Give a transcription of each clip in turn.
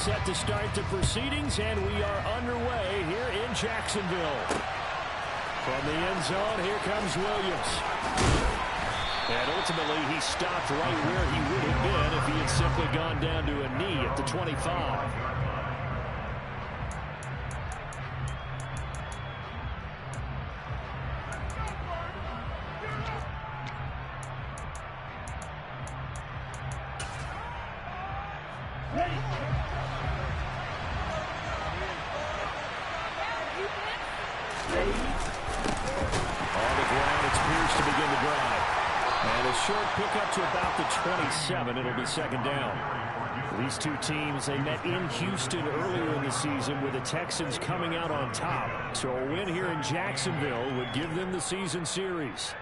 set to start the proceedings, and we are underway here in Jacksonville. From the end zone, here comes Williams. And ultimately, he stopped right where he would have been if he had simply gone down to a knee at the 25. Short pickup to about the 27. It'll be second down. These two teams, they met in Houston earlier in the season with the Texans coming out on top. So a win here in Jacksonville would give them the season series.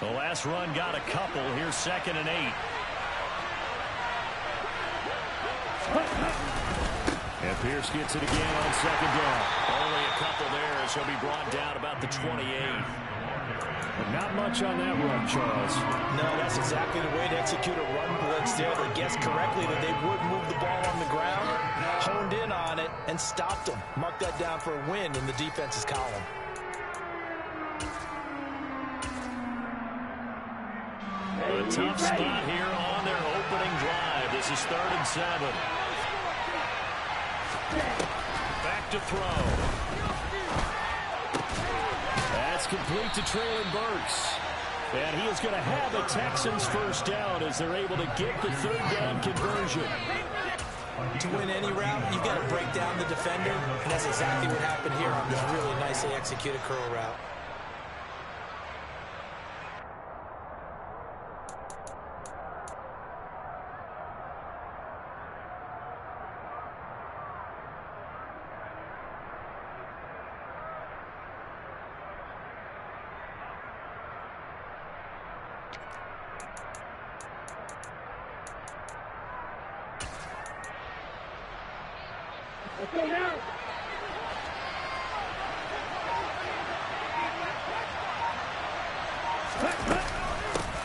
The last run got a couple. Here's 2nd and 8. And Pierce gets it again on 2nd down. Only a couple there as he'll be brought down about the 28. But not much on that run, Charles. No, that's exactly the way to execute a run blitz there. They guessed correctly that they would move the ball on the ground, honed in on it, and stopped them. Mark that down for a win in the defense's column. A tough spot here on their opening drive. This is 3rd and 7. Back to throw. That's complete to Traylon Burks. And he is going to have a Texans first down as they're able to get the 3rd down conversion. To win any route, you've got to break down the defender, and that's exactly what happened here on this really nicely executed curl route.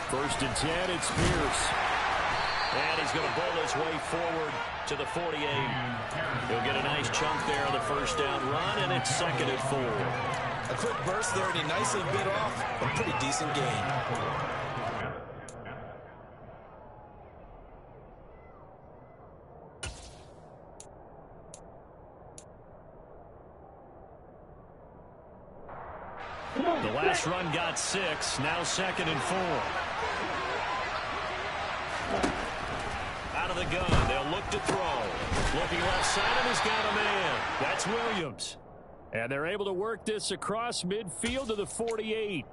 First and 10, it's Pierce. And he's going to bowl his way forward to the 48. He'll get a nice chunk there on the first down run, and it's 2nd and 4. A quick burst there, and he nicely bit off a pretty decent gain. The last run got 6, now 2nd and 4. Out of the gun, they'll look to throw. Looking left side, and he's got a man. That's Williams. And they're able to work this across midfield to the 48.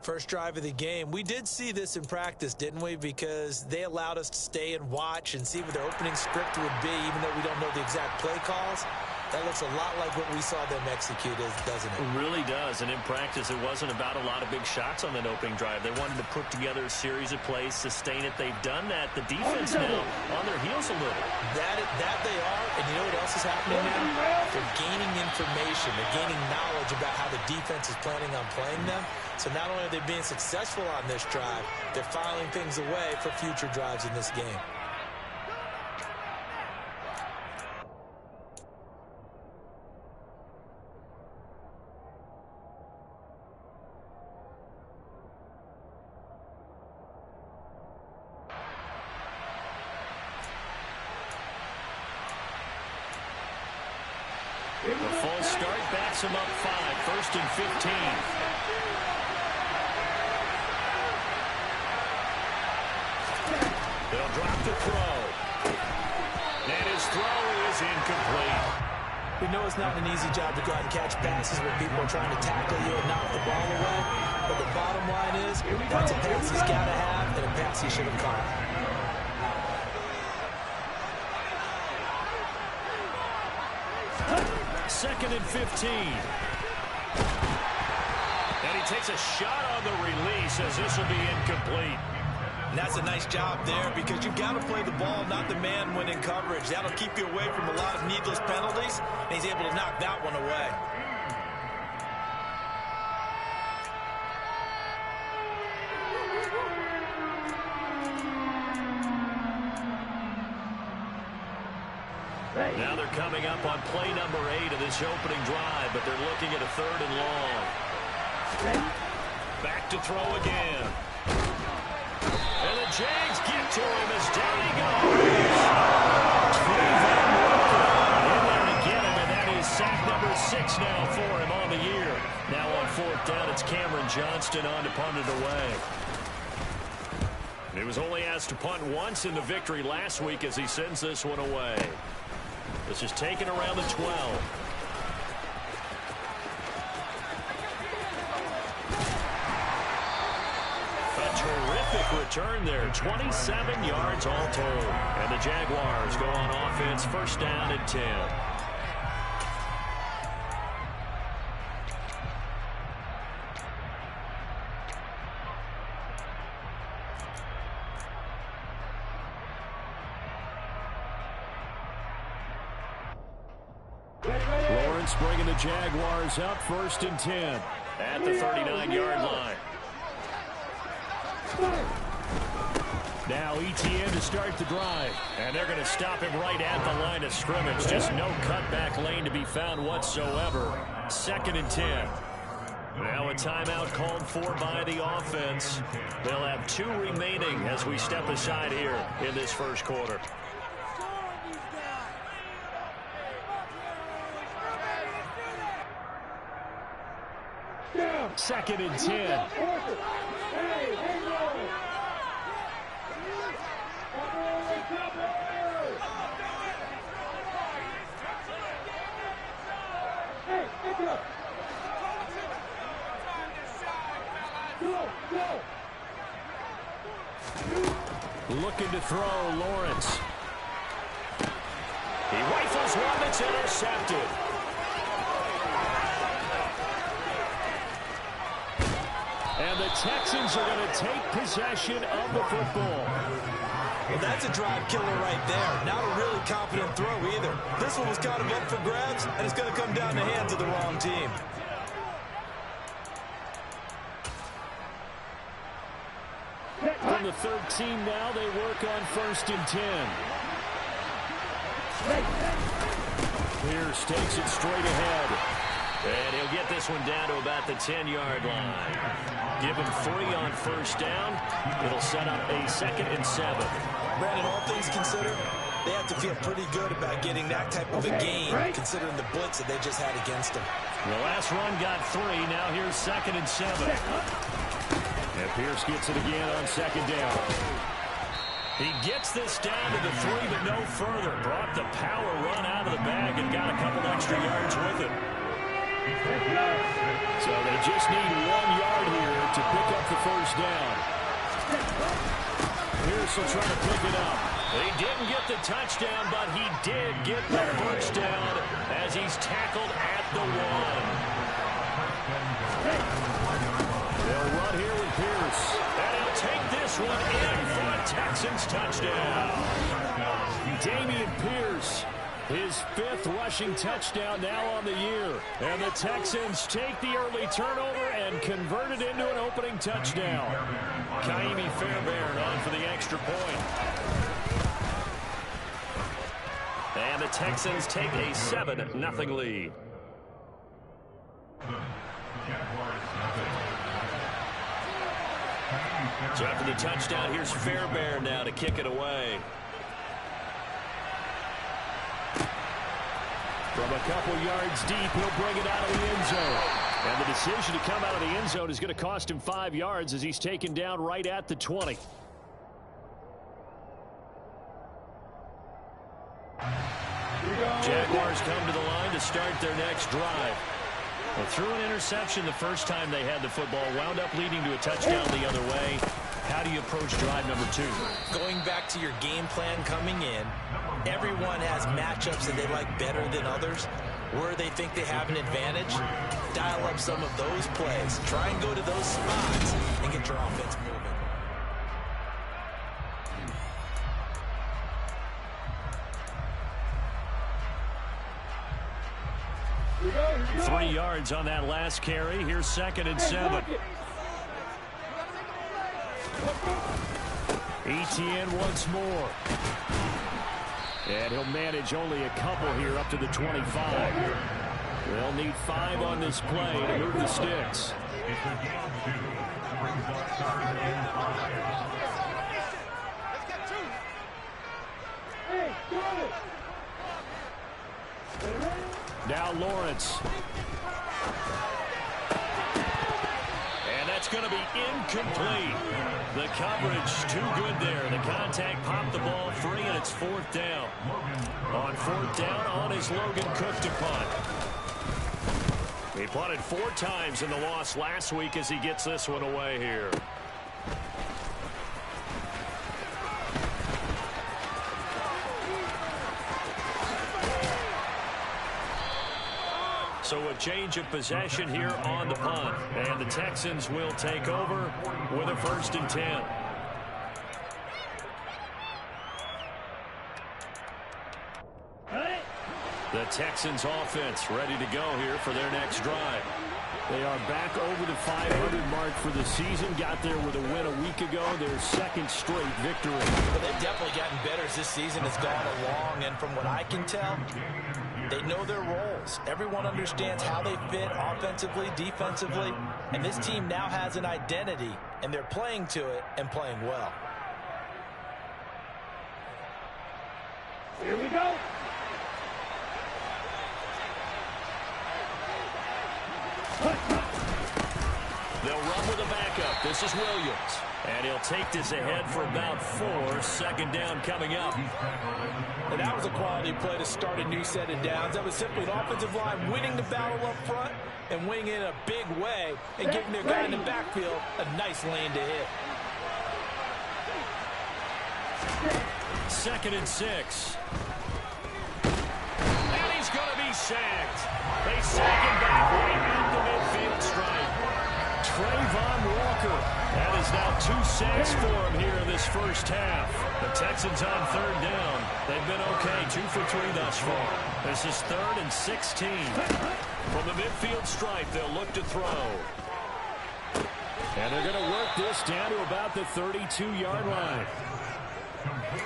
First drive of the game. We did see this in practice, didn't we? Because they allowed us to stay and watch and see what their opening script would be, even though we don't know the exact play calls. That looks a lot like what we saw them execute, doesn't it? It really does. And in practice, it wasn't about a lot of big shots on that opening drive. They wanted to put together a series of plays, sustain it. They've done that. The defense now on their heels a little. That they are. And you know what else is happening now? They're gaining information. They're gaining knowledge about how the defense is planning on playing them. So not only are they being successful on this drive, they're filing things away for future drives in this game. The full start backs him up 5, 1st and 15. They'll drop the throw. And his throw is incomplete. We know it's not an easy job to go out and catch passes when people are trying to tackle you and knock the ball away. But the bottom line is, that's a pass he's got to have and a pass he should have caught. 2nd and 15. And he takes a shot on the release as this will be incomplete. And that's a nice job there because you've got to play the ball, not the man when in coverage. That'll keep you away from a lot of needless penalties, and he's able to knock that one away. Now they're coming up on play number 8 of this opening drive, but they're looking at a 3rd and long. Back to throw again. And the Jags get to him as down he goes. In there to get him, and that is sack number 6 now for him on the year. Now on 4th down, it's Cameron Johnston on to punt it away. He was only asked to punt once in the victory last week as he sends this one away. This is taken around the 12. A terrific return there. 27 yards all told. And the Jaguars go on offense, 1st down and 10. Lawrence bringing the Jaguars up 1st and 10 at the 39-yard line. Now ETN to start the drive, and they're going to stop him right at the line of scrimmage. Just no cutback lane to be found whatsoever. 2nd and 10. Now a timeout called for by the offense. They'll have 2 remaining as we step aside here in this 1st quarter. 2nd and 10. Looking to throw, Lawrence. He rifles one that's intercepted. And the Texans are going to take possession of the football. Well, that's a drive killer right there. Not a really confident throw either. This one was kind of up for grabs, and it's going to come down the hands of the wrong team. From the 13 now, they work on 1st and 10. Pierce takes it straight ahead. And he'll get this one down to about the 10-yard line. Give him 3 on 1st down. It'll set up a 2nd and 7. Brandon, all things considered, they have to feel pretty good about getting that type of a gain, considering the blitz that they just had against them. The last run got 3. Now here's 2nd and 7. And Pierce gets it again on 2nd down. He gets this down to the 3, but no further. Brought the power run out of the bag and got a couple extra yards with it. So they just need 1 yard here to pick up the 1st down. Pierce will try to pick it up. He didn't get the touchdown, but he did get the 1st down as he's tackled at the 1. They'll run here with Pierce. And he'll take this one in for a Texans touchdown. Dameon Pierce, his 5th rushing touchdown now on the year. And the Texans take the early turnover and convert it into an opening touchdown. Kaimi Fairbairn on for the extra point. And the Texans take a 7-0 lead. So after the touchdown, here's Fairbairn now to kick it away. From a couple yards deep, he'll bring it out of the end zone. And the decision to come out of the end zone is going to cost him 5 yards as he's taken down right at the 20. Jaguars come to the line to start their next drive. Well, threw an interception the first time they had the football, wound up leading to a touchdown the other way. How do you approach drive number 2? Going back to your game plan coming in, everyone has matchups that they like better than others. Where they think they have an advantage, dial up some of those plays. Try and go to those spots and get your offense moving. 3 yards on that last carry. Here's 2nd and 7. ETN once more. And he'll manage only a couple here up to the 25. They'll need 5 on this play to move the sticks. Now Lawrence. And that's going to be incomplete. The coverage too good there. The contact popped the ball free, and it's 4th down. On 4th down, on is Logan Cook to punt. He punted 4 times in the loss last week as he gets this one away here. So a change of possession here on the punt. And the Texans will take over with a 1st and 10. The Texans offense ready to go here for their next drive. They are back over the 500 mark for the season. Got there with a win a week ago. Their 2nd straight victory. Well, they've definitely gotten better as this season has gone along. And from what I can tell, they know their roles. Everyone understands how they fit offensively, defensively. And this team now has an identity, and they're playing to it and playing well. Here we go. They'll run with a backup. This is Williams. And he'll take this ahead for about 4. 2nd down coming up. And that was a quality play to start a new set of downs. That was simply an offensive line winning the battle up front and winning in a big way and giving their guy in the backfield a nice lane to hit. 2nd and 6. And he's going to be sacked. They sack him back right at the midfield stripe. Trayvon Walker. That is now 2 sacks for him here in this first half. The Texans on 3rd down. They've been okay, 2 for 3 thus far. This is 3rd and 16. From the midfield stripe, they'll look to throw. And they're going to work this down to about the 32-yard line.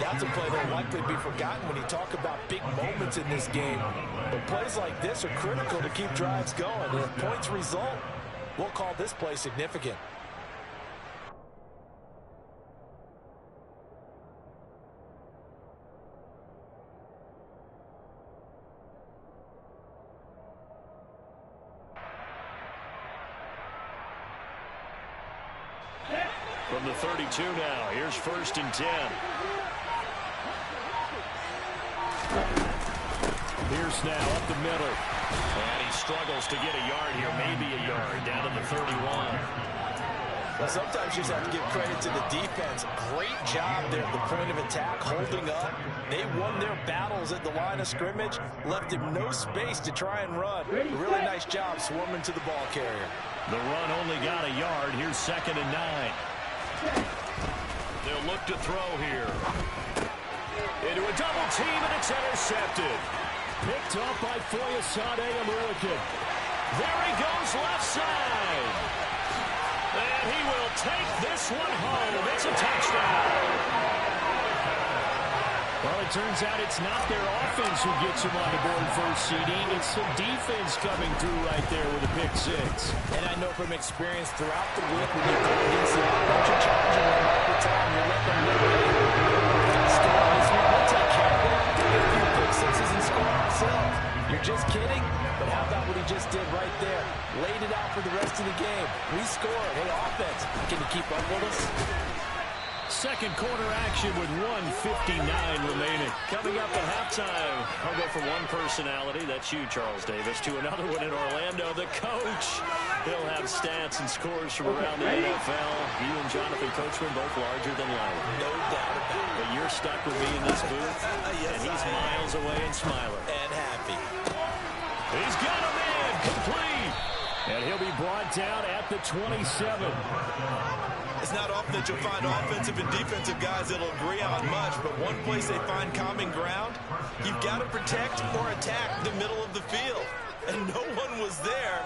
That's a play that will likely be forgotten when you talk about big moments in this game. But plays like this are critical to keep drives going. And if points result, we'll call this play significant. From the 32 now, here's 1st and 10. Pierce now up the middle. And he struggles to get a yard here, maybe a yard, down to the 31. Well, sometimes you just have to give credit to the defense. Great job there at the point of attack, holding up. They won their battles at the line of scrimmage, left him no space to try and run. Really nice job swarming to the ball carrier. The run only got a yard. Here's 2nd and 9. They'll look to throw here. Into a double team, and it's intercepted. Picked up by Foyesade American. There he goes left side. And he will take this one home. It's a touchdown. Well, it turns out it's not their offense who gets him on the board first, CD. It's the defense coming through right there with a pick 6. And I know from experience throughout the week when you go against the offense, you're challenging them all the time. You're letting them live it. Score this week, we'll take care of it. Get a few pick 6s and score ourselves. You're just kidding? But how about what he just did right there? Laid it out for the rest of the game. We scored. Hey, offense, can you keep up with us? Second quarter action with 1:59 remaining. Coming up at halftime, I'll go from one personality, that's you, Charles Davis, to another one in Orlando, the coach. He'll have stats and scores from around the NFL. You and Jonathan Coachman both larger than life. No doubt about it. But you're stuck with me in this booth, Yes, and he's miles away and smiling. And happy. He's got a man, complete. And he'll be brought down at the 27. It's not often that you'll find offensive and defensive guys that'll agree on much, but one place they find common ground, you've got to protect or attack the middle of the field. And no one was there.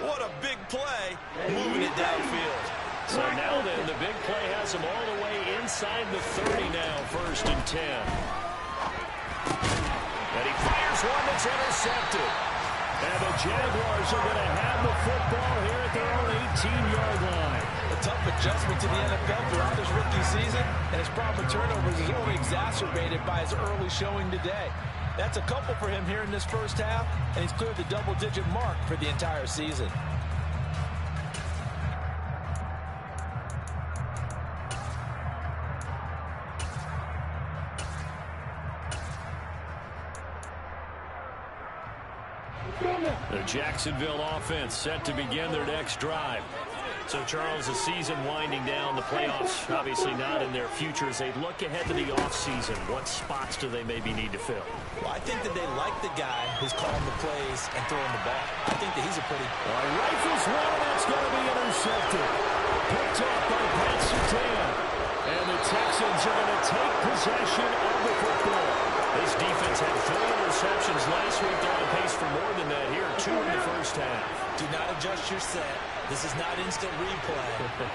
What a big play, moving it downfield. So now then, the big play has him all the way inside the 30 now, 1st and 10. one that's intercepted. And the Jaguars are going to have the football here at their own 18-yard line. A tough adjustment to the NFL throughout his rookie season, and his problem with turnovers is only exacerbated by his early showing today. That's a couple for him here in this first half, and he's cleared the double-digit mark for the entire season. The Jacksonville offense set to begin their next drive. So, Charles, the season winding down, the playoffs obviously not in their future. As they look ahead to the offseason, what spots do they maybe need to fill? Well, I think that they like the guy who's calling the plays and throwing the ball. I think that he's a pretty... Rifles one, that's going to be intercepted. Picked off by Pat Surtain. And the Texans are going to take possession of the football. This defense had 3 interceptions last week. They're on pace for more than that here. 2 in the first half. Do not adjust your set. This is not instant replay.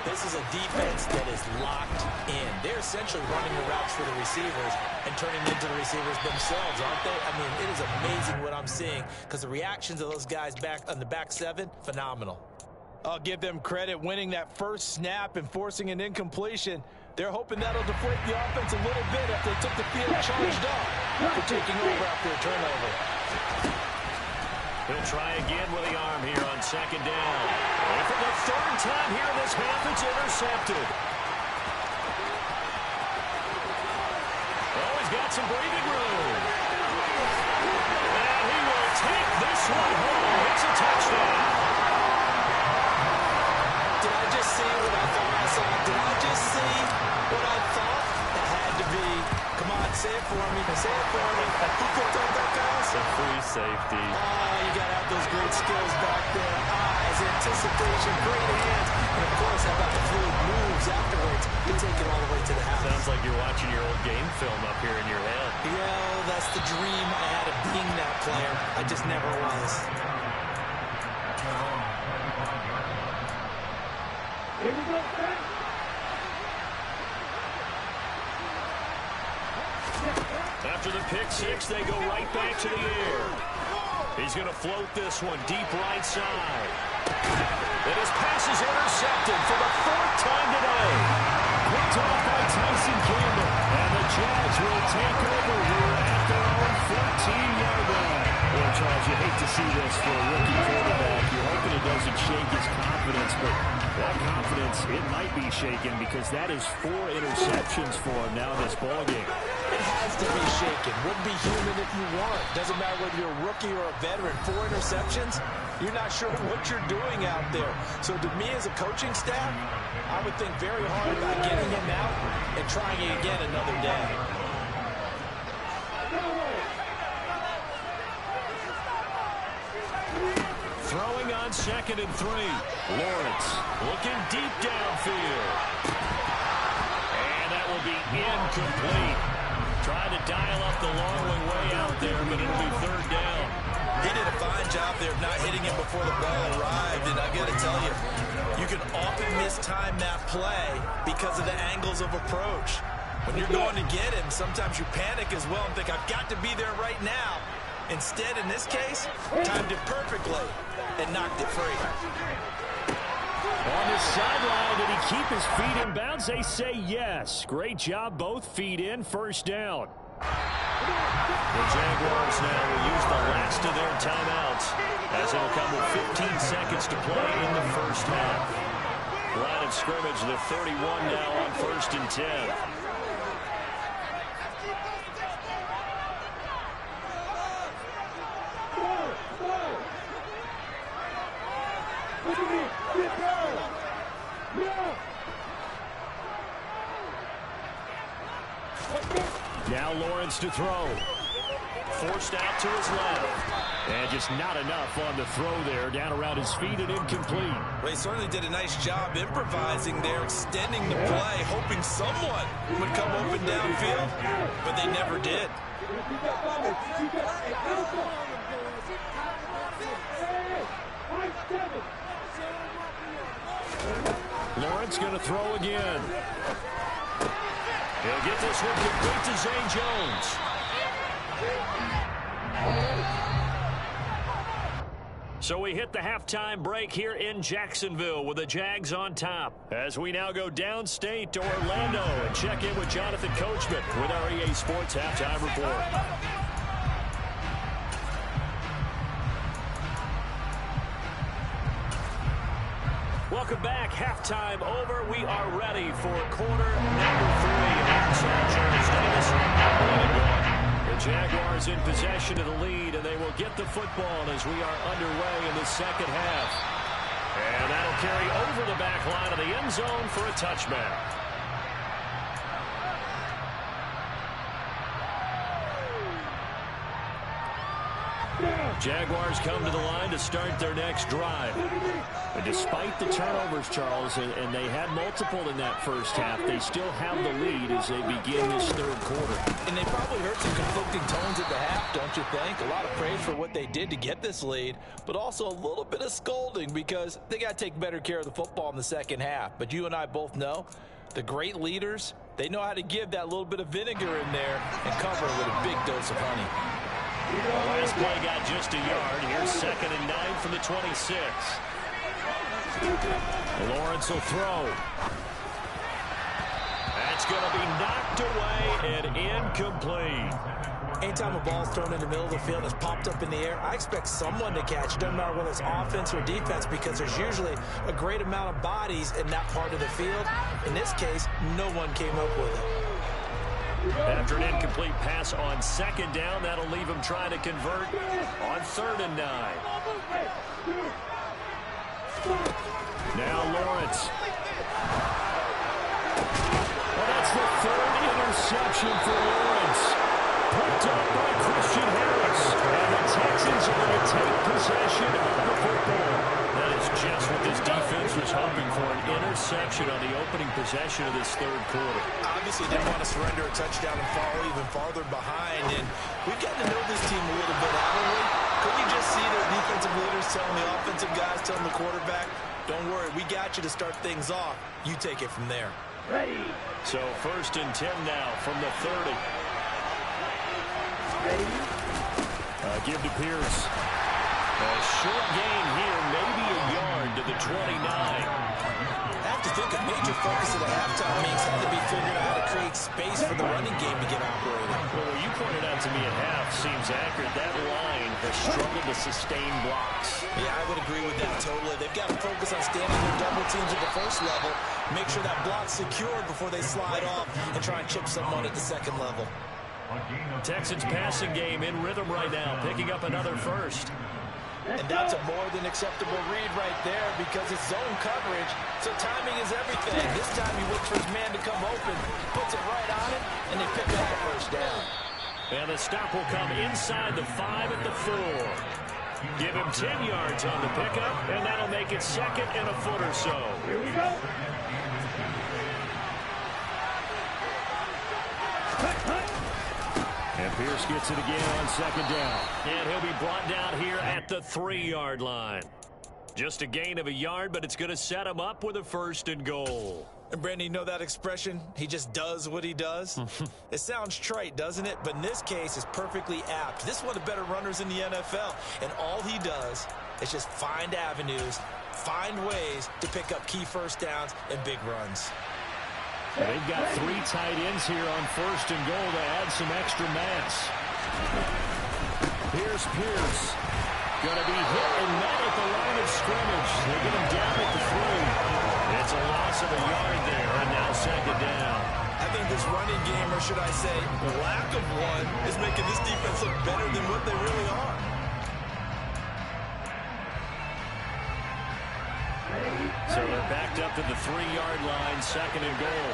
This is a defense that is locked in. They're essentially running the routes for the receivers and turning into the receivers themselves, aren't they? I mean, it is amazing what I'm seeing because the reactions of those guys back on the back 7, phenomenal. I'll give them credit winning that first snap and forcing an incompletion. They're hoping that'll deflate the offense a little bit if they took the field charged up for taking over after a turnover. He'll try again with the arm here on second down. And for the 3rd time here in this half, it's intercepted. Oh, he's got some breathing room. And he will take this one home. It's a touchdown. Did I just see what I thought I saw? Did I just see what I thought? It had to be. Come on, say it for me. Say it for me. Who picked up that pass? The free safety. Oh, you got to have those great skills back there. Eyes, anticipation, great hands. And, of course, how about the fluid moves afterwards to take it all the way to the house. Sounds like you're watching your old game film up here in your head. Yeah, that's the dream I had of being that player. I just never was. Here we go, Frank. After the pick 6, they go right back to the air. He's going to float this one deep right side. And his pass is intercepted for the 4th time today. Picked off by Tyson Campbell. And the Jags will take over here at their own 14-yard line. Well, Charles, you hate to see this for a rookie quarterback. You're hoping it doesn't shake his confidence, but that confidence, it might be shaken because that is 4 interceptions for him now in this ballgame. It has to be shaken. Wouldn't be human if you weren't. Doesn't matter whether you're a rookie or a veteran. 4 interceptions, you're not sure what you're doing out there. So to me as a coaching staff, I would think very hard about getting him out and trying it again another day. Throwing on 2nd and 3. Lawrence looking deep downfield. And that will be incomplete. Trying to dial up the long way out there, but it'll be 3rd down. He did a fine job there of not hitting him before the ball arrived, and I got to tell you, you can often mistime that play because of the angles of approach. When you're going to get him, sometimes you panic as well and think, I've got to be there right now. Instead, in this case, timed it perfectly and knocked it free. On the sideline, did he keep his feet in bounds? They say yes. Great job, both feet in, 1st down. The Jaguars now will use the last of their timeouts as it'll come with 15 seconds to play in the first half. Line of scrimmage, the 31 now on 1st and 10. Now Lawrence to throw. Forced out to his left. And just not enough on the throw there. Down around his feet and incomplete. Well, he certainly did a nice job improvising there, extending the play, hoping someone would come open downfield, but they never did. Lawrence going to throw again. He'll get this one complete to Zay Jones. So we hit the halftime break here in Jacksonville with the Jags on top. As we now go downstate to Orlando and check in with Jonathan Coachman with our EA Sports Halftime Report. Welcome back. Halftime over. We are ready for quarter number 3. The Jaguars in possession of the lead, and they will get the football as we are underway in the second half. And that'll carry over the back line of the end zone for a touchback. Jaguars come to the line to start their next drive. And despite the turnovers, Charles, and they had multiple in that first half, they still have the lead as they begin this third quarter. And they probably heard some conflicting tones at the half, don't you think? A lot of praise for what they did to get this lead, but also a little bit of scolding because they got to take better care of the football in the second half. But you and I both know the great leaders, they know how to give that little bit of vinegar in there and cover it with a big dose of honey. The last play got just a yard. Here's 2nd and 9 from the 26. Lawrence will throw. That's going to be knocked away and incomplete. Anytime a ball's thrown in the middle of the field and it's popped up in the air, I expect someone to catch. Doesn't matter whether it's offense or defense because there's usually a great amount of bodies in that part of the field. In this case, no one came up with it. After an incomplete pass on 2nd down, that'll leave him trying to convert on 3rd and 9. Now Lawrence. Well, that's the 3rd interception for Lawrence. Picked up by Christian Harris. And the Texans are going to take possession of the football. That is just what this defense was hoping for, an interception on the opening possession of this third quarter. Obviously, they want to surrender a touchdown and fall even farther behind. And we've gotten to know this team a little bit, haven't we? Could you just see their defensive leaders telling the offensive guys, telling the quarterback, don't worry, we got you to start things off. You take it from there. Ready. So 1st and 10 now from the 30. Give to Pierce. A short gain here, maybe a yard to the 29. I have to think a major focus of the halftime means had to be figuring out how to create space for the running game to get operating. Well, what you pointed out to me at half seems accurate. That line has struggled to sustain blocks. Yeah, I would agree with that totally. They've got to focus on standing their double teams at the first level, make sure that block's secured before they slide off and try and chip someone at the second level. Texans passing game in rhythm right now, picking up another first. And that's a more than acceptable read right there because it's zone coverage, so timing is everything. This time he waits for his man to come open, puts it right on it, and they pick up the first down. And the stop will come inside the 5 at the 4. Give him 10 yards on the pickup, and that'll make it 2nd and a foot or so. Here we go. And Pierce gets it again on 2nd down. And he'll be brought down here at the 3-yard line. Just a gain of a yard, but it's going to set him up with a 1st and goal. And Brandon, you know that expression? He just does what he does? It sounds trite, doesn't it? But in this case, it's perfectly apt. This is one of the better runners in the NFL. And all he does is just find avenues, find ways to pick up key first downs and big runs. They've got 3 tight ends here on 1st and goal to add some extra mass. Pierce going to be hit and met at the line of scrimmage. They get him down at the 3. It's a loss of a yard there, and now 2nd down. I think this running game, or should I say lack of one, is making this defense look better than what they really are. So they're backed up to the 3-yard line, 2nd and goal.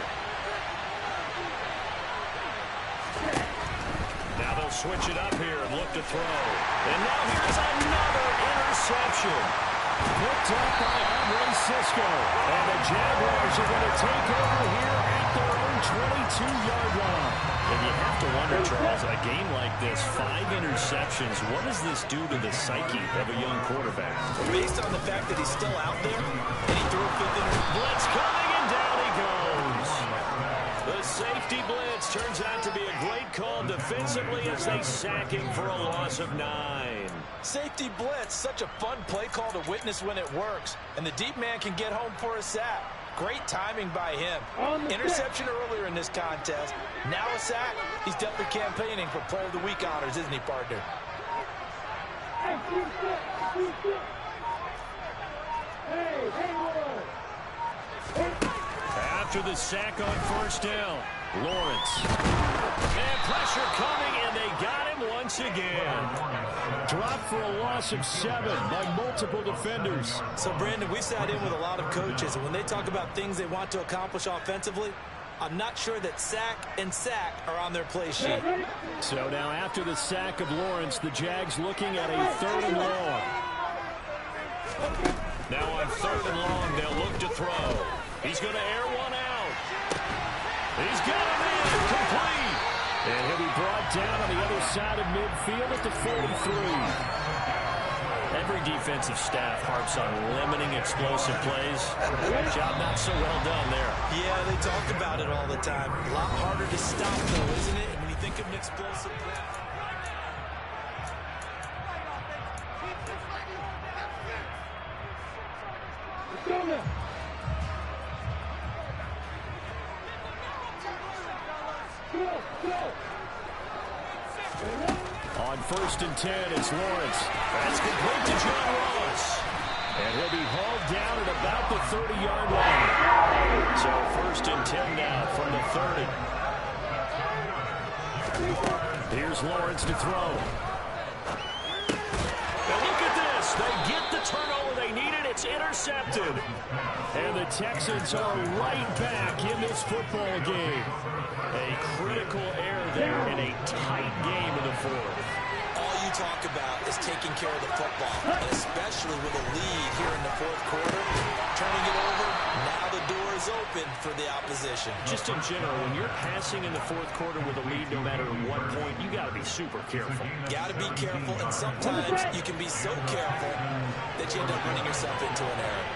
Now they'll switch it up here and look to throw. And now here's another interception. Picked up by Andre Cisco. And the Jaguars are going to take over here at their own 22-yard line. And you have to wonder, Charles, a game like this, 5 interceptions, what does this do to the psyche of a young quarterback? Based on the fact that he's still out there, and he threw a 5th interception. Blitz coming, and down he goes. The safety blitz turns out to be a great call defensively as they sack him for a loss of 9. Safety blitz, such a fun play call to witness when it works. And the deep man can get home for a sack. Great timing by him. Interception earlier in this contest. Now a sack. He's definitely campaigning for Player of the Week honors, isn't he, partner? After the sack on first down, Lawrence. And pressure coming, and they got him once again. Dropped for a loss of 7 by multiple defenders. So, Brandon, we've sat in with a lot of coaches, and when they talk about things they want to accomplish offensively, I'm not sure that sack and sack are on their play sheet. So now after the sack of Lawrence, the Jags looking at a 3rd and long. Now on 3rd and long, they'll look to throw. He's going to air one out. He's got him in, complete. And he'll be brought down on the other side of midfield at the 43. Every defensive staff harps on limiting explosive plays. Job not so well done there. Yeah, they talk about it all the time. A lot harder to stop, though, isn't it? And when you think of an explosive play. On 1st and 10, it's Lawrence. That's complete to John Ross. And he'll be hauled down at about the 30-yard line. So 1st and 10 now from the 30. Here's Lawrence to throw. Now look at this. They get the turnover they needed. It's intercepted. And the Texans are right back in this football game. A critical error there in a tight game in the 4th. All you talk about is taking care of the football, and especially with a lead here in the 4th quarter. Turning it over, now the door is open for the opposition. Just in general, when you're passing in the 4th quarter with a lead, no matter what point, you got to be super careful. Got to be careful, and sometimes you can be so careful that you end up running yourself into an error.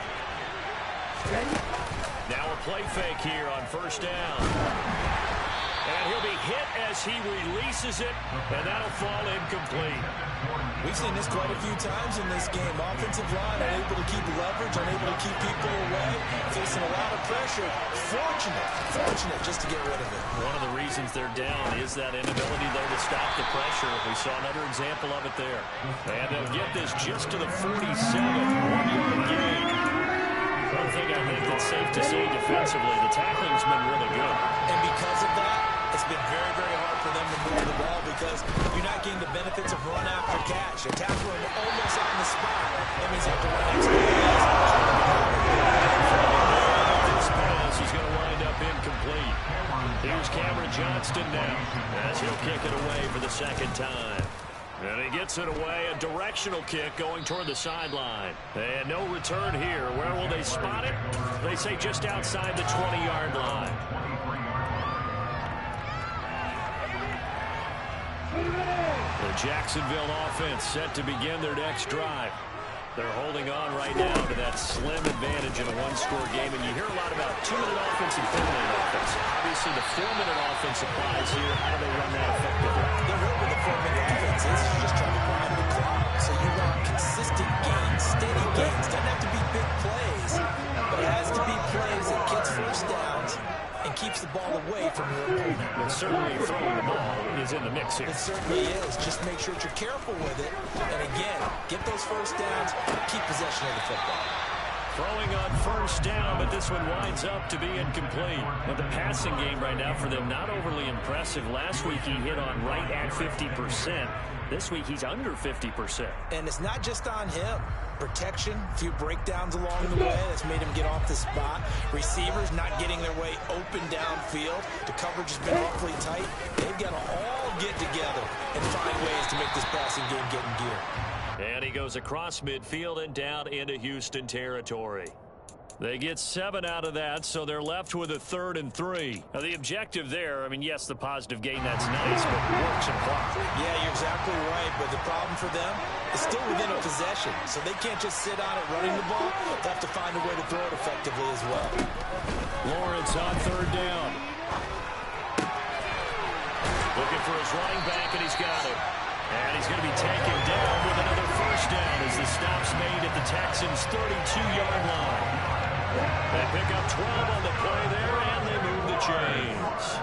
Now a play fake here on 1st down. And he'll be hit as he releases it, and that'll fall incomplete. We've seen this quite a few times in this game. Offensive line unable to keep leverage, unable to keep people away, facing a lot of pressure. Fortunate just to get rid of it. One of the reasons they're down is that inability there to stop the pressure. We saw another example of it there. And they'll get this just to the 47, 1-yard gain. One thing I think that's safe to say defensively, the tackling's been really good. And because of that, it's been very, very hard for them to move the ball because you're not getting the benefits of run after catch. You're tackling almost on the spot. That means you have to run extra fast. This pass is going to wind up incomplete. Here's Cameron Johnston now as he'll kick it away for the 2nd time. And he gets it away, a directional kick going toward the sideline. And no return here. Where will they spot it? They say just outside the 20-yard line. The Jacksonville offense set to begin their next drive. They're holding on right now to that slim advantage in a 1-score game. And you hear a lot about 2-minute offense and 4-minute offense. Obviously, the 4-minute offense applies here. How do they run that effectively? They're hurt with the 4-minute offense. It's just trying to grind the clock. So you want consistent gains, steady gains. Doesn't have to be big plays, but it has to be plays that gets first downs and keeps the ball away from your opponent. But certainly throwing the ball is in the mix here. It certainly is. Just make sure that you're careful with it. And again, get those first downs, keep possession of the football. Throwing on 1st down, but this one winds up to be incomplete. But the passing game right now for them, not overly impressive. Last week he hit on right at 50%. This week he's under 50%. And it's not just on him. Protection, a few breakdowns along the way that's made him get off the spot. Receivers not getting their way open downfield. The coverage has been awfully tight. They've got to all get together and find ways to make this passing game get in gear. And he goes across midfield and down into Houston territory. They get 7 out of that, so they're left with a 3rd and 3. Now, the objective there, I mean, yes, the positive gain, that's nice, but works and clock. Yeah, you're exactly right, but the problem for them is still within a possession, so they can't just sit on it running the ball. They have to find a way to throw it effectively as well. Lawrence on 3rd down. Looking for his running back, and he's got it. And he's going to be taken down with another first down as the stop's made at the Texans' 32-yard line. They pick up 12 on the play there, and they move the chains.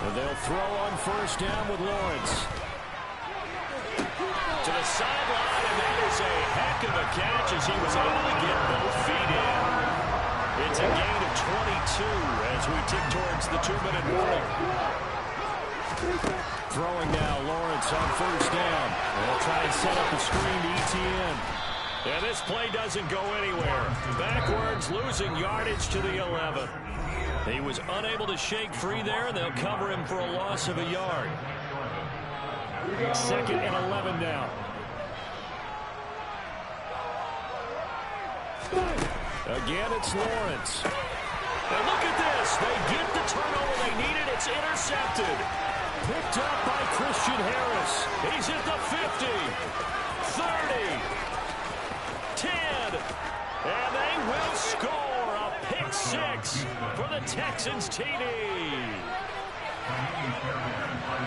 And they'll throw on first down with Lawrence. To the sideline, and that is a heck of a catch as he was able to get both feet in. It's a gain of 22 as we tick towards the 2-minute warning. Throwing now, Lawrence on first down. They'll try and set up the screen to ETN. And this play doesn't go anywhere. Backwards, losing yardage to the 11. He was unable to shake free there, and they'll cover him for a loss of a yard. 2nd and 11 now. Again, it's Lawrence. And look at this. They get the turnover they needed. It's intercepted. Picked up by Christian Harris. He's at the 50, 30, 10, and they will score a pick 6 for the Texans TD.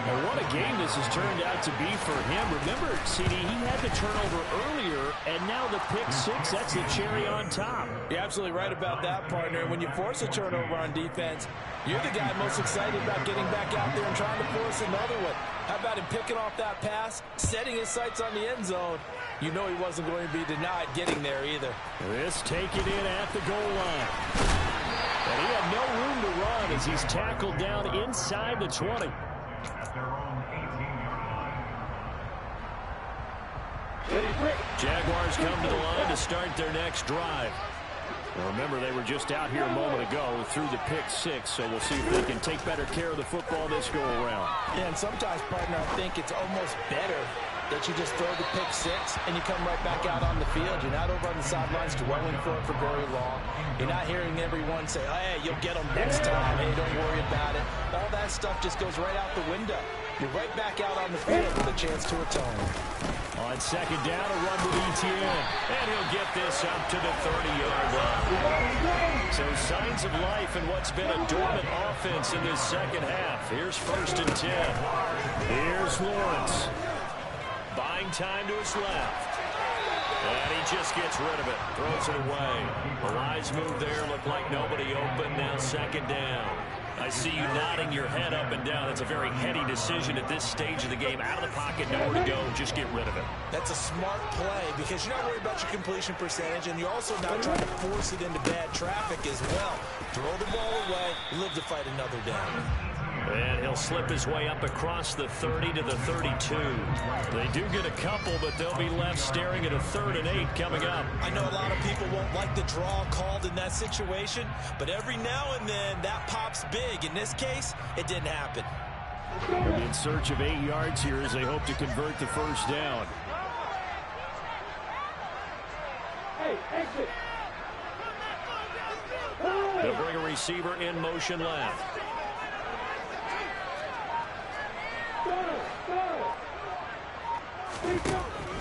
Well, what a game this has turned out to be for him. Remember, CD, he had the turnover earlier, and now the pick 6, that's the cherry on top. You're absolutely right about that, partner. When you force a turnover on defense, you're the guy most excited about getting back out there and trying to force another one. How about him picking off that pass, setting his sights on the end zone? You know he wasn't going to be denied getting there either. This taken in at the goal line. And he had no room to run as he's tackled down inside the 20. Jaguars come to the line to start their next drive. Well, remember, they were just out here a moment ago through the pick 6, so we'll see if they can take better care of the football this go-around. Yeah, and sometimes, partner, I think it's almost better that you just throw the pick 6 and you come right back out on the field. You're not over on the sidelines dwelling for it for very long. You're not hearing everyone say, hey, you'll get them next time. Hey, don't worry about it. All that stuff just goes right out the window. You're right back out on the field with a chance to atone. On second down, a run with ETN. And he'll get this up to the 30-yard line. So signs of life in what's been a dormant offense in this second half. Here's 1st and 10. Here's Lawrence. Buying time to his left. And he just gets rid of it. Throws it away. The wise move there. Looked like nobody open. Now 2nd down. I see you nodding your head up and down. It's a very heady decision at this stage of the game. Out of the pocket, nowhere to go. Just get rid of it. That's a smart play because you're not worried about your completion percentage, and you're also not trying to force it into bad traffic as well. Throw the ball away, live to fight another down. And he'll slip his way up across the 30 to the 32. They do get a couple, but they'll be left staring at a 3rd and 8 coming up. I know a lot of people won't like the draw called in that situation, but every now and then that pops big. In this case, it didn't happen. In search of 8 yards here as they hope to convert the first down. Hey, exit. They'll bring a receiver in motion left.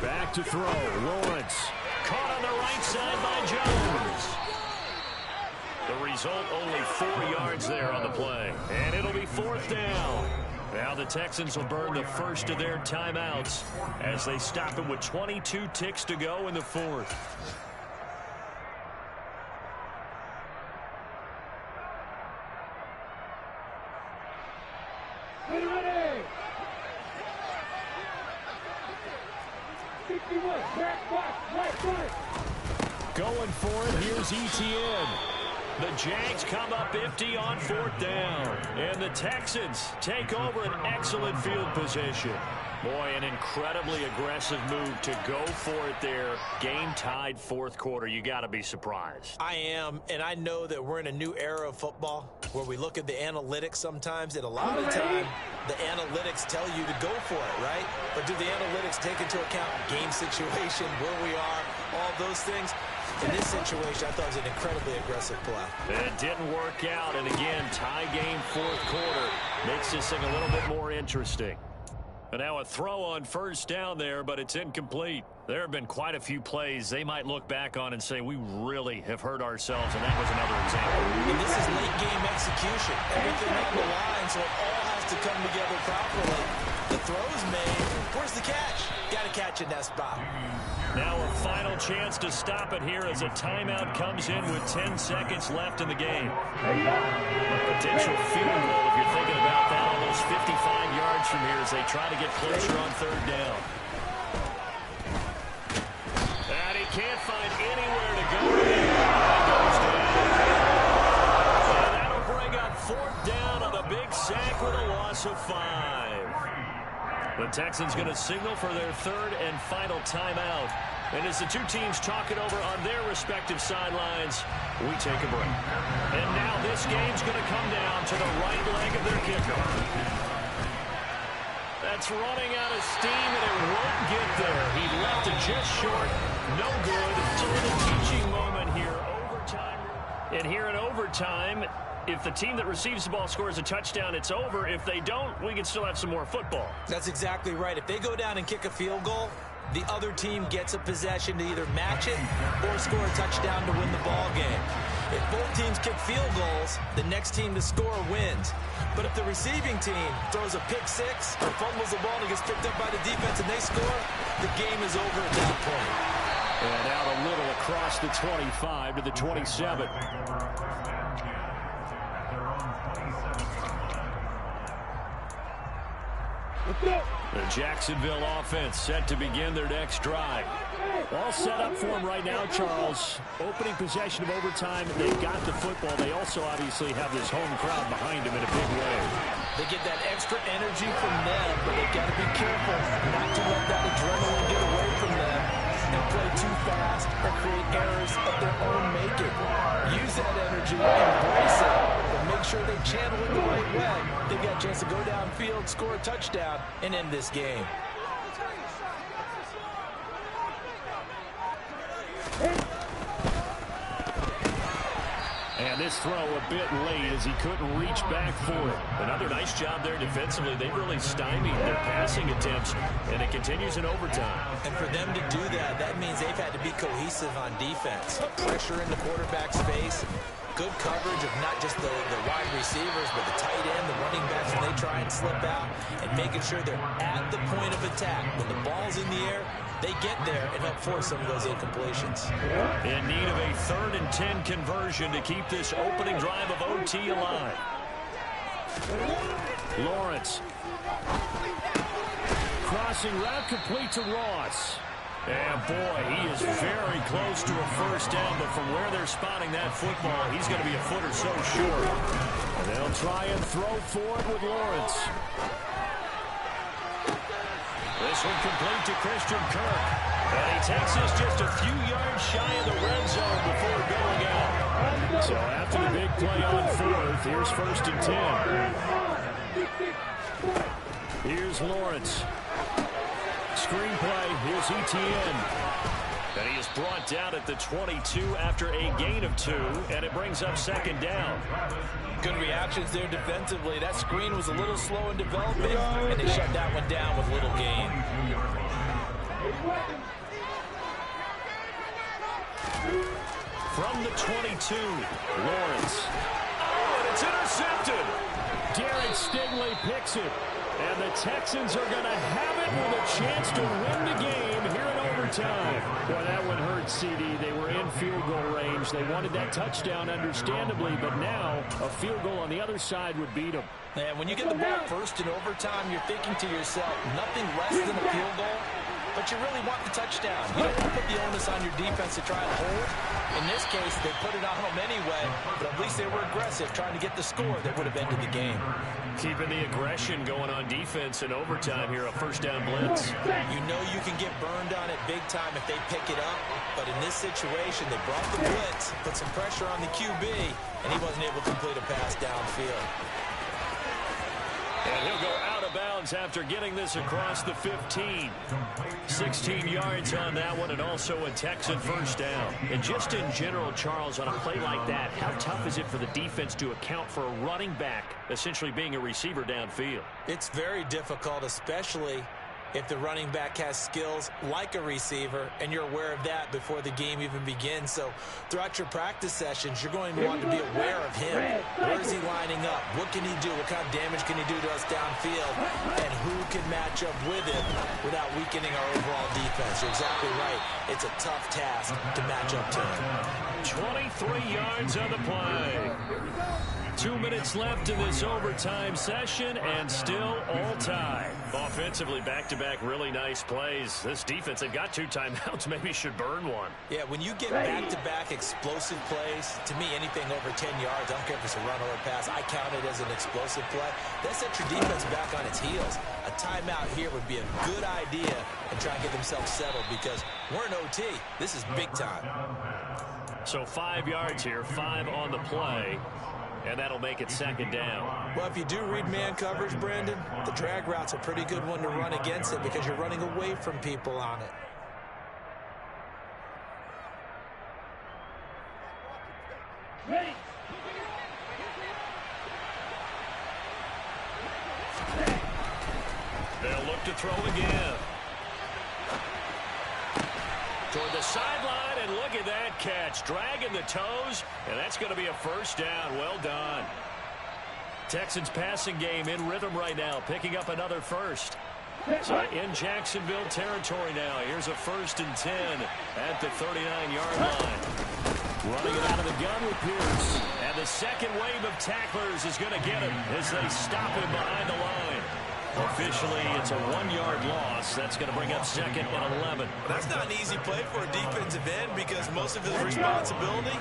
Back to throw. Lawrence. Caught on the right side by Jones. The result, only 4 yards there on the play. And it'll be 4th down. Now the Texans will burn the first of their timeouts as they stop it with 22 ticks to go in the 4th. Ready. 61, back box, right foot. Going for it, here's ETN. The Jags come up empty on 4th down. And the Texans take over an excellent field position. Boy, an incredibly aggressive move to go for it there. Game tied 4th quarter. You got to be surprised. I am, and I know that we're in a new era of football where we look at the analytics sometimes, and a lot of the time the analytics tell you to go for it, right? But do the analytics take into account game situation, where we are, all those things? In this situation, I thought it was an incredibly aggressive play. It didn't work out, and again, tie game 4th quarter makes this thing a little bit more interesting. And now a throw on first down there, but it's incomplete. There have been quite a few plays they might look back on and say, we really have hurt ourselves, and that was another example. And this is late-game execution. Everything on the line, so it all has to come together properly. The throw's made. Where's the catch? Got to catch in that spot. Now a final chance to stop it here as a timeout comes in with 10 seconds left in the game. A potential field goal, if you're thinking about that, almost 55 yards from here as they try to get closer on third down. And he can't find anywhere to go. And goes down. And that'll bring up fourth down on a big sack with a loss of 5. The Texans going to signal for their third and final timeout. And as the two teams talk it over on their respective sidelines, we take a break. And now this game's going to come down to the right leg of their kicker. That's running out of steam, and it won't get there. He left it just short. No good. It's a little teaching moment here. Overtime. And here in overtime, if the team that receives the ball scores a touchdown, it's over. If they don't, we can still have some more football. That's exactly right. If they go down and kick a field goal, the other team gets a possession to either match it or score a touchdown to win the ball game. If both teams kick field goals, the next team to score wins. But if the receiving team throws a pick six or fumbles the ball and gets picked up by the defense and they score, the game is over at that point. And out a little across the 25 to the 27. The Jacksonville offense set to begin their next drive. All set up for them right now, Charles. Opening possession of overtime. They've got the football. They also obviously have this home crowd behind them in a big way. They get that extra energy from them, but they've got to be careful not to let that adrenaline get away from them and play too fast or create errors of their own making. Use that energy, embrace it, but make sure they channel it the right way. They've got a chance to go downfield, score a touchdown, and end this game. And this throw a bit late as he couldn't reach back for it. Another nice job there defensively. They really stymied their passing attempts, and it continues in overtime. And for them to do that, that means they've had to be cohesive on defense. Pressure in the quarterback's face, good coverage of not just the wide receivers, but the tight end, the running backs when they try and slip out, and making sure they're at the point of attack. When the ball's in the air, they get there and help force some of those incompletions. In need of a 3rd and 10 conversion to keep this opening drive of OT alive. Lawrence. Crossing route complete to Ross. And boy, he is very close to a first down, but from where they're spotting that football, he's going to be a foot or so short. And they'll try and throw for it with Lawrence. This one complete to Christian Kirk. And he takes this just a few yards shy of the red zone before going out. So after the big play on 4th, here's 1st and 10. Here's Lawrence. Screenplay, here's ETN. And he is brought down at the 22 after a gain of 2, and it brings up 2nd down. Good reactions there defensively. That screen was a little slow in developing, and they shut that one down with little gain. From the 22, Lawrence. Oh, and it's intercepted. Derek Stingley picks it. And the Texans are going to have it with a chance to win the game here in overtime. Boy, that one hurt, CD. They were in field goal range. They wanted that touchdown, understandably, but now a field goal on the other side would beat them. And when you get the ball first in overtime, you're thinking to yourself, nothing less than a field goal, but you really want the touchdown. You don't want to put the onus on your defense to try and hold. In this case, they put it on them anyway, but at least they were aggressive, trying to get the score that would have ended the game. Keeping the aggression going on defense in overtime here, a first down blitz. You know you can get burned on it big time if they pick it up, but in this situation, they brought the blitz, put some pressure on the QB, and he wasn't able to complete a pass downfield. And he'll go out of bounds after getting this across the 15. 16 yards on that one, and also a Texan first down. And just in general, Charles, on a play like that, how tough is it for the defense to account for a running back essentially being a receiver downfield? It's very difficult, especially if the running back has skills like a receiver, and you're aware of that before the game even begins. So throughout your practice sessions, you're going to want to be aware of him. Where is he lining up? What can he do? What kind of damage can he do to us downfield? And who can match up with him without weakening our overall defense? You're exactly right. It's a tough task to match up to him. 23 yards on the play. 2 minutes left in this overtime session, and still all tied. Offensively, back-to-back really nice plays. This defense, they've got 2 timeouts, maybe should burn one. Yeah, when you get back-to-back explosive plays, to me, anything over 10 yards, I don't care if it's a run or a pass, I count it as an explosive play. That sets your defense back on its heels. A timeout here would be a good idea and try and get themselves settled because we're in OT. This is big time. So 5 yards here, 5 on the play. And that'll make it second down. Well, if you do read man coverage, Brandon, the drag route's a pretty good one to run against it because you're running away from people on it. Ready. They'll look to throw again. Toward the sideline, and look at that catch. Dragging the toes, and that's going to be a first down. Well done. Texans passing game in rhythm right now, picking up another first. So in Jacksonville territory now. Here's a 1st and 10 at the 39-yard line. Running it out of the gun with Pierce. And the second wave of tacklers is going to get him as they stop him behind the line. Officially, it's a 1-yard loss. That's going to bring up 2nd and 11. That's not an easy play for a defensive end because most of his responsibility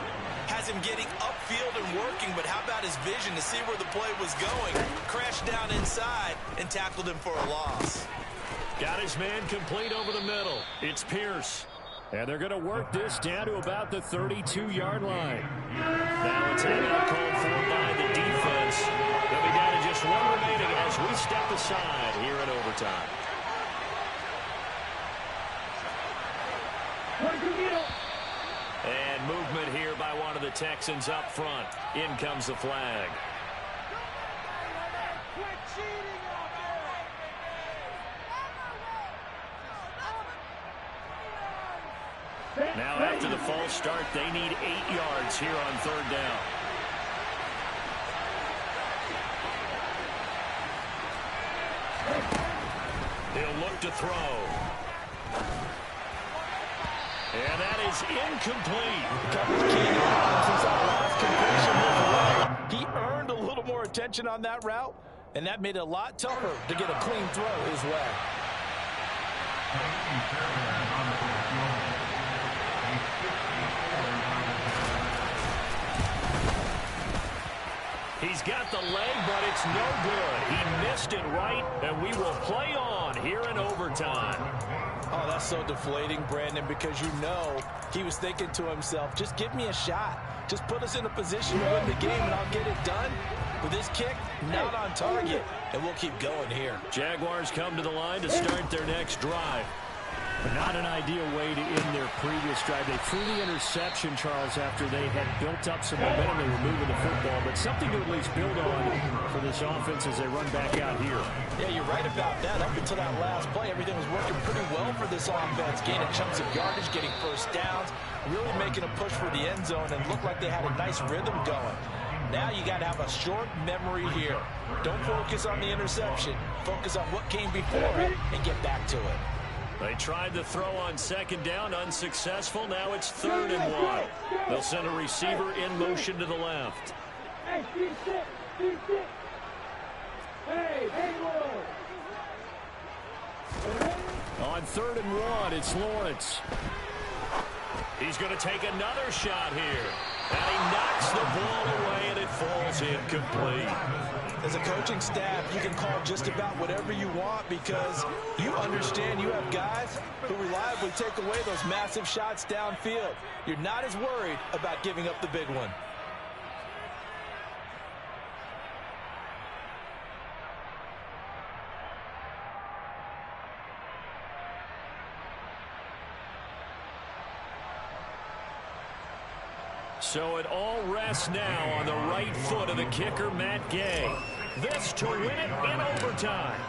has him getting upfield and working, but how about his vision to see where the play was going? Crashed down inside and tackled him for a loss. Got his man complete over the middle. It's Pierce. And they're going to work this down to about the 32-yard line. Now a timeout called for by the defense. They'll be down to just 1 remaining as we step aside here in overtime. And movement here by one of the Texans up front. In comes the flag. Now after the false start, they need 8 yards here on 3rd down. He'll look to throw. And that is incomplete. Coverage key since that last completion was away. He earned a little more attention on that route, and that made it a lot tougher to get a clean throw his way. He's got the leg, but it's no good. He missed it right, and we will play on here in overtime. Oh, that's so deflating, Brandon, because you know he was thinking to himself, just give me a shot. Just put us in a position to win the game, and I'll get it done. With this kick, not on target, and we'll keep going here. Jaguars come to the line to start their next drive. Not an ideal way to end their previous drive. They threw the interception, Charles, after they had built up some momentum. They were moving the football, but something to at least build on for this offense as they run back out here. Yeah, you're right about that. Up until that last play, everything was working pretty well for this offense. Gaining chunks of yardage, getting first downs, really making a push for the end zone, and looked like they had a nice rhythm going. Now you got to have a short memory here. Don't focus on the interception. Focus on what came before it and get back to it. They tried to throw on 2nd down, unsuccessful. Now it's 3rd and 1. They'll send a receiver in motion to the left. On 3rd and 1, it's Lawrence. He's going to take another shot here. And he knocks the ball away, and it falls incomplete. As a coaching staff, you can call just about whatever you want because you understand you have guys who reliably take away those massive shots downfield. You're not as worried about giving up the big one. So it all rests now on the right foot of the kicker, Matt Gay. This to win it in overtime.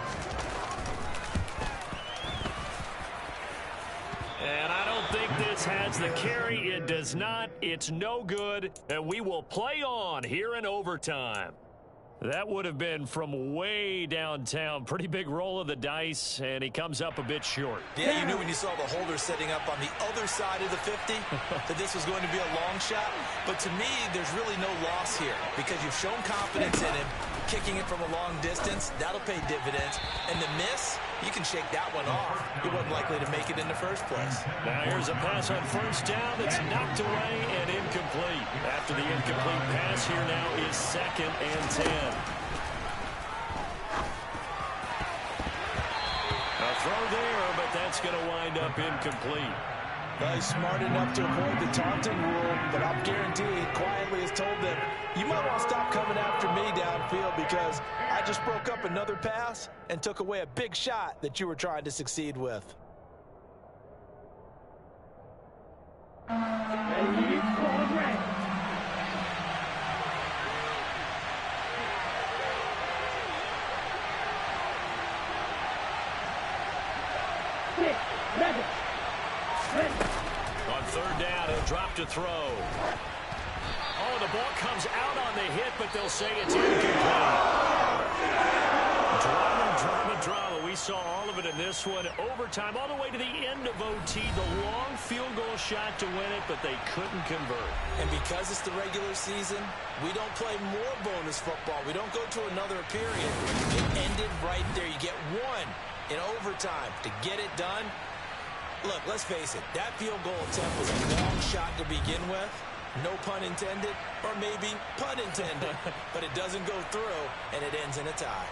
And I don't think this has the carry. It does not. It's no good. And we will play on here in overtime. That would have been from way downtown. Pretty big roll of the dice, and he comes up a bit short. Yeah, you knew when you saw the holder setting up on the other side of the 50 that this was going to be a long shot. But to me, there's really no loss here because you've shown confidence in him. Kicking it from a long distance, that'll pay dividends. And the miss, you can shake that one off. He wasn't likely to make it in the first place. Now here's a pass on first down that's knocked away and incomplete. After the incomplete pass, here now is 2nd and 10. A throw there, but that's going to wind up incomplete. Well, he's smart enough to avoid the taunting rule, but I'm guaranteed quietly has told them, you might want to stop coming after me downfield because I just broke up another pass and took away a big shot that you were trying to succeed with. On third down, he'll drop to throw. Oh, the ball comes out on the hit, but they'll say it's incomplete. Drama. We saw all of it in this one. Overtime, all the way to the end of OT. The long field goal shot to win it, but they couldn't convert. And because it's the regular season, we don't play more bonus football. We don't go to another period. It ended right there. You get one in overtime to get it done. Look, let's face it, that field goal attempt was a long shot to begin with. No pun intended, or maybe pun intended. But it doesn't go through, and it ends in a tie.